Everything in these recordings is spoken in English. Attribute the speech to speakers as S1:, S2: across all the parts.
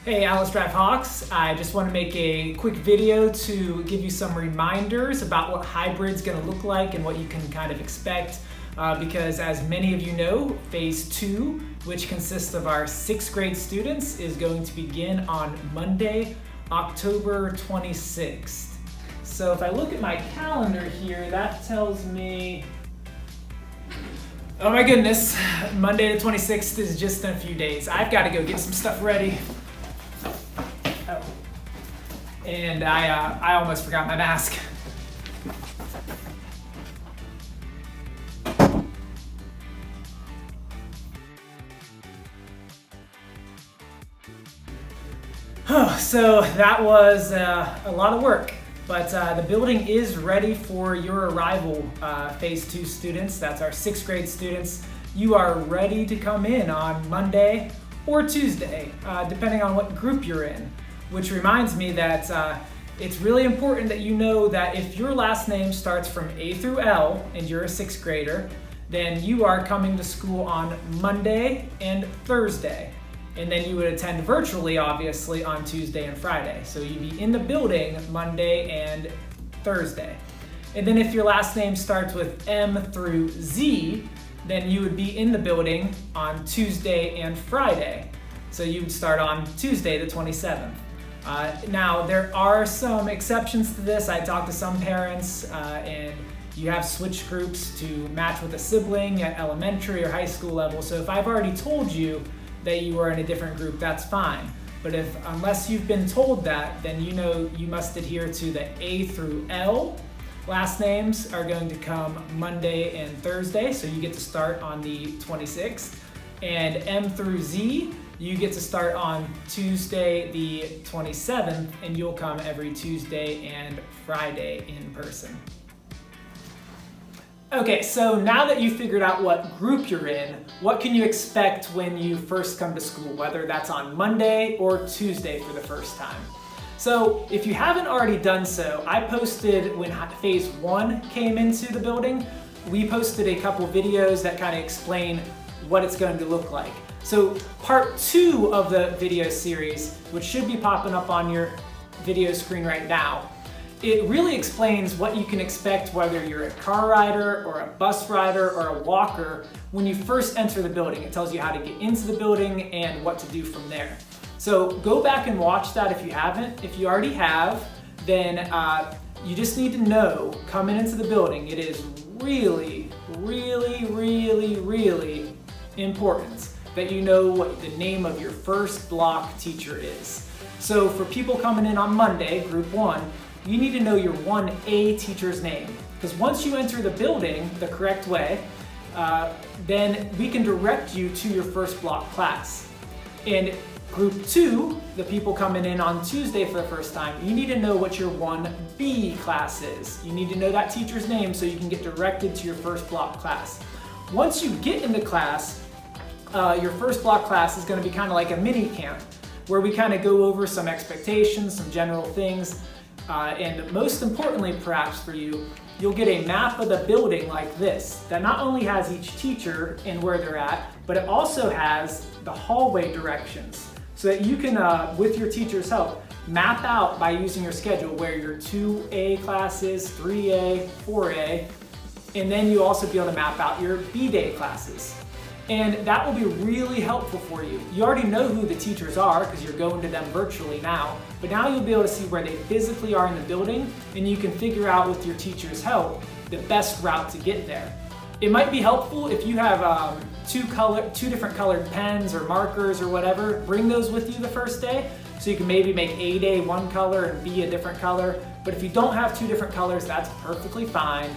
S1: Hey, Alice Drive Hawks. I just want to make a quick video to give you some reminders about what hybrid's going to look like and what you can kind of expect. Because as many of you know, Phase 2, which consists of our 6th grade students, is going to begin on Monday, October 26th. So if I look at my calendar here, that tells me, oh my goodness, Monday the 26th is just in a few days. I've got to go get some stuff ready. Oh. And I almost forgot my mask. So that was a lot of work, but the building is ready for your arrival, Phase 2 students. That's our 6th grade students. You are ready to come in on Monday or Tuesday, depending on what group you're in. Which reminds me that it's really important that you know that if your last name starts from A through L and you're a 6th grader, then you are coming to school on Monday and Thursday. And then you would attend virtually, obviously, on Tuesday and Friday. So you'd be in the building Monday and Thursday. And then if your last name starts with M through Z, then you would be in the building on Tuesday and Friday. So you would start on Tuesday the 27th. Now, there are some exceptions to this. I talked to some parents, and you have switched groups to match with a sibling at elementary or high school level. So if I've already told you that you are in a different group, that's fine. But unless you've been told that, then you know you must adhere to the A through L. Last names are going to come Monday and Thursday, so you get to start on the 26th. And M through Z, you get to start on Tuesday the 27th, and you'll come every Tuesday and Friday in person. Okay, so now that you've figured out what group you're in, what can you expect when you first come to school, whether that's on Monday or Tuesday for the first time? So if you haven't already done so, I posted when Phase 1 came into the building, we posted a couple videos that kind of explain what it's going to look like. So part 2 of the video series, which should be popping up on your video screen right now, it really explains what you can expect whether you're a car rider or a bus rider or a walker when you first enter the building. It tells you how to get into the building and what to do from there. So go back and watch that if you haven't. If you already have, then you just need to know coming into the building, it is really, really, really, really important that you know what the name of your first block teacher is. So for people coming in on Monday, group 1, you need to know your 1A teacher's name. Because once you enter the building the correct way, then we can direct you to your first block class. In group 2, the people coming in on Tuesday for the first time, you need to know what your 1B class is. You need to know that teacher's name so you can get directed to your first block class. Once you get into class, your first block class is going to be kind of like a mini camp where we kind of go over some expectations, some general things. And most importantly, perhaps for you, you'll get a map of the building like this that not only has each teacher and where they're at, but it also has the hallway directions so that you can, with your teacher's help, map out by using your schedule where your 2A class is, 3A, 4A, and then you'll also be able to map out your B-Day classes. And that will be really helpful for you. You already know who the teachers are because you're going to them virtually now, but now you'll be able to see where they physically are in the building, and you can figure out with your teacher's help the best route to get there. It might be helpful if you have two different colored pens or markers or whatever, bring those with you the first day so you can maybe make A day one color and B a different color. But if you don't have 2 different colors, that's perfectly fine.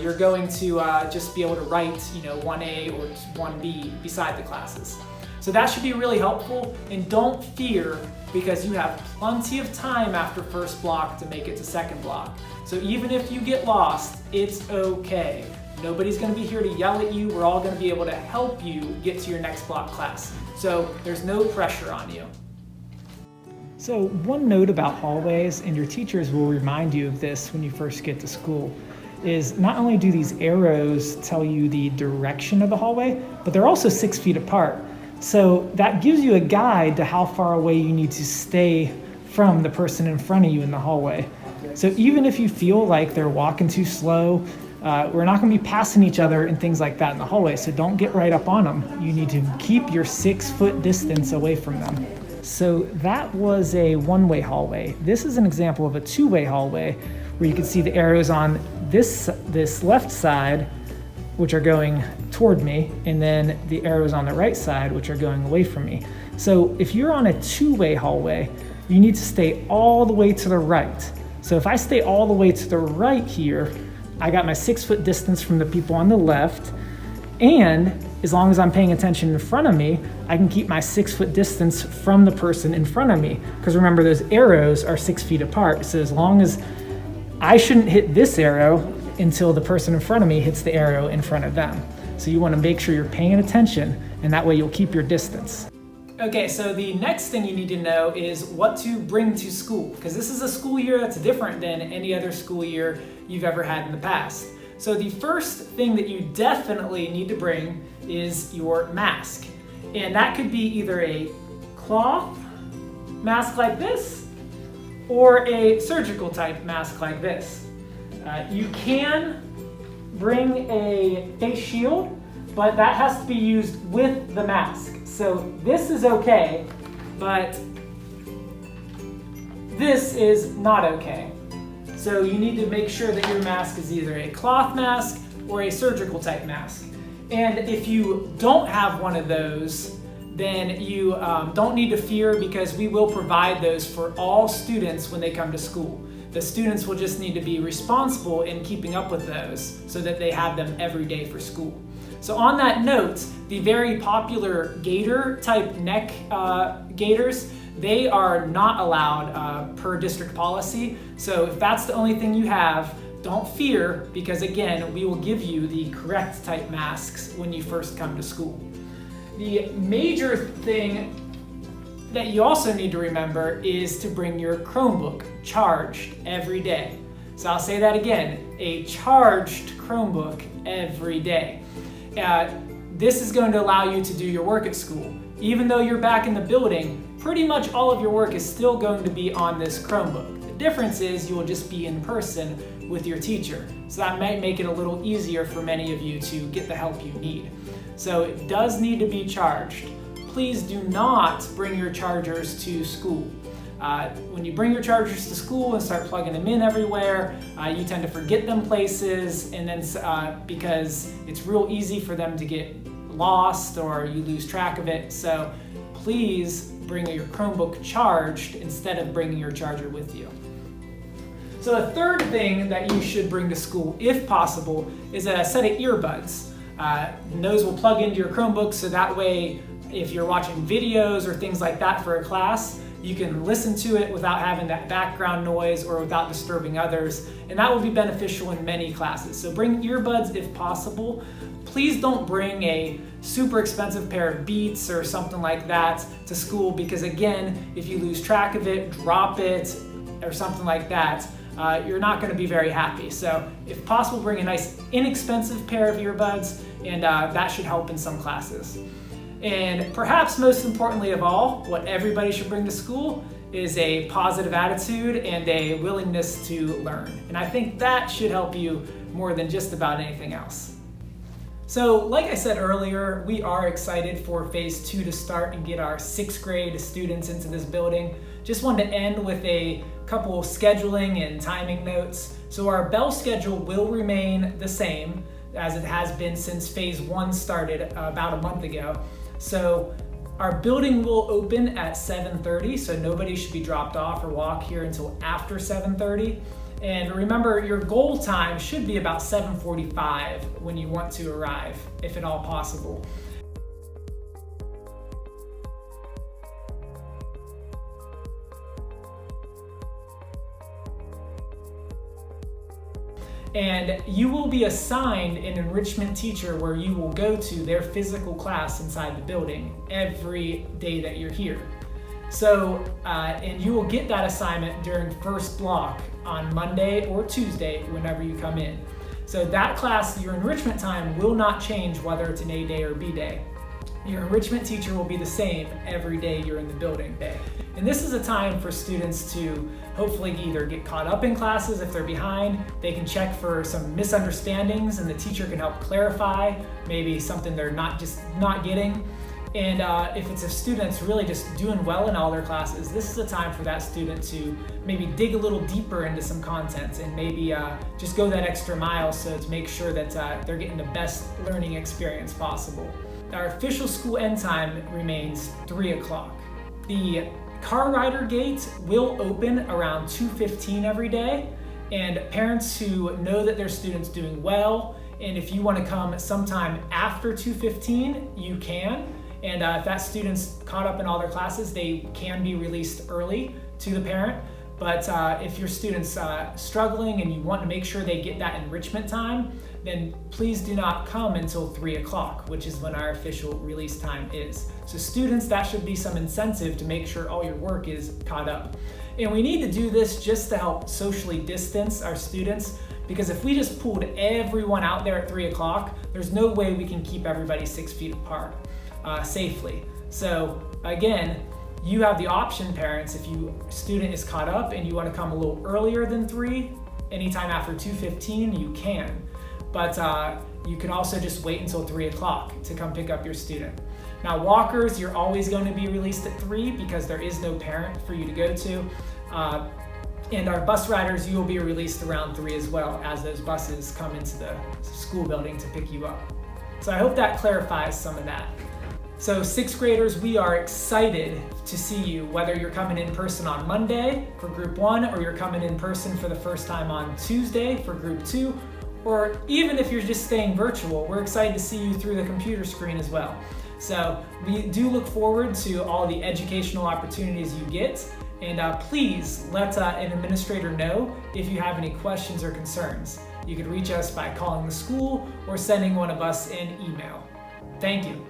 S1: You're going to just be able to write, 1A or 1B beside the classes. So that should be really helpful, and don't fear because you have plenty of time after first block to make it to second block. So even if you get lost, it's okay. Nobody's going to be here to yell at you. We're all going to be able to help you get to your next block class. So there's no pressure on you. So one note about hallways, and your teachers will remind you of this when you first get to school, is not only do these arrows tell you the direction of the hallway, but they're also 6 feet apart. So that gives you a guide to how far away you need to stay from the person in front of you in the hallway. So even if you feel like they're walking too slow, we're not going to be passing each other and things like that in the hallway. So don't get right up on them. You need to keep your 6-foot distance away from them. So that was a one-way hallway. This is an example of a two-way hallway where you can see the arrows on this left side, which are going toward me, and then the arrows on the right side, which are going away from me. So if you're on a two-way hallway, you need to stay all the way to the right. So if I stay all the way to the right here, I got my 6-foot distance from the people on the left, and as long as I'm paying attention in front of me, I can keep my 6-foot distance from the person in front of me. Because remember, those arrows are 6 feet apart. So as long as I shouldn't hit this arrow until the person in front of me hits the arrow in front of them. So you want to make sure you're paying attention, and that way you'll keep your distance. Okay, so the next thing you need to know is what to bring to school, because this is a school year that's different than any other school year you've ever had in the past. So the first thing that you definitely need to bring is your mask. And that could be either a cloth mask like this or a surgical type mask like this. You can bring a face shield, but that has to be used with the mask. So this is okay, but this is not okay. So you need to make sure that your mask is either a cloth mask or a surgical type mask. And if you don't have one of those, then you don't need to fear, because we will provide those for all students when they come to school. The students will just need to be responsible in keeping up with those so that they have them every day for school. So on that note, the very popular gator type neck gaiters, they are not allowed per district policy. So if that's the only thing you have, don't fear, because again, we will give you the correct type masks when you first come to school. The major thing that you also need to remember is to bring your Chromebook charged every day. So I'll say that again, a charged Chromebook every day. This is going to allow you to do your work at school. Even though you're back in the building, pretty much all of your work is still going to be on this Chromebook. The difference is you will just be in person with your teacher. So that might make it a little easier for many of you to get the help you need. So it does need to be charged. Please do not bring your chargers to school. When you bring your chargers to school and start plugging them in everywhere, you tend to forget them places, and then because it's real easy for them to get lost or you lose track of it. So please bring your Chromebook charged instead of bringing your charger with you. So the third thing that you should bring to school, if possible, is a set of earbuds. And those will plug into your Chromebook, so that way if you're watching videos or things like that for a class, you can listen to it without having that background noise or without disturbing others, and that will be beneficial in many classes. So bring earbuds if possible. Please don't bring a super expensive pair of Beats or something like that to school, because again, if you lose track of it, drop it, or something like that, you're not going to be very happy. So if possible, bring a nice inexpensive pair of earbuds, and that should help in some classes. And perhaps most importantly of all, what everybody should bring to school is a positive attitude and a willingness to learn. And I think that should help you more than just about anything else. So like I said earlier, we are excited for phase 2 to start and get our 6th grade students into this building. Just wanted to end with a couple of scheduling and timing notes. So our bell schedule will remain the same as it has been since phase 1 started about a month ago. So our building will open at 7:30, so nobody should be dropped off or walk here until after 7:30. And remember, your goal time should be about 7:45 when you want to arrive, if at all possible. And you will be assigned an enrichment teacher where you will go to their physical class inside the building every day that you're here. So, and you will get that assignment during first block on Monday or Tuesday whenever you come in. So that class, your enrichment time will not change whether it's an A day or B day. Your enrichment teacher will be the same every day you're in the building. And this is a time for students to hopefully either get caught up in classes if they're behind, they can check for some misunderstandings and the teacher can help clarify maybe something they're not getting. And if it's a student that's really just doing well in all their classes, this is a time for that student to maybe dig a little deeper into some content and maybe just go that extra mile so to make sure that they're getting the best learning experience possible. Our official school end time remains 3 o'clock. The car rider gate will open around 2:15 every day, and parents who know that their student's doing well, and if you want to come sometime after 2:15, you can. And if that student's caught up in all their classes, they can be released early to the parent. But if your student's struggling and you want to make sure they get that enrichment time, then please do not come until 3 o'clock, which is when our official release time is. So students, that should be some incentive to make sure all your work is caught up. And we need to do this just to help socially distance our students, because if we just pulled everyone out there at 3 o'clock, there's no way we can keep everybody 6 feet apart safely. So again, you have the option, parents, if your student is caught up and you want to come a little earlier than 3, anytime after 2:15, you can. But you can also just wait until 3 o'clock to come pick up your student. Now walkers, you're always going to be released at 3 because there is no parent for you to go to. And our bus riders, you will be released around 3 as well as those buses come into the school building to pick you up. So I hope that clarifies some of that. So 6th graders, we are excited to see you, whether you're coming in person on Monday for group 1 or you're coming in person for the first time on Tuesday for group 2, or even if you're just staying virtual, we're excited to see you through the computer screen as well. So we do look forward to all the educational opportunities you get, and please let an administrator know if you have any questions or concerns. You can reach us by calling the school or sending one of us an email. Thank you.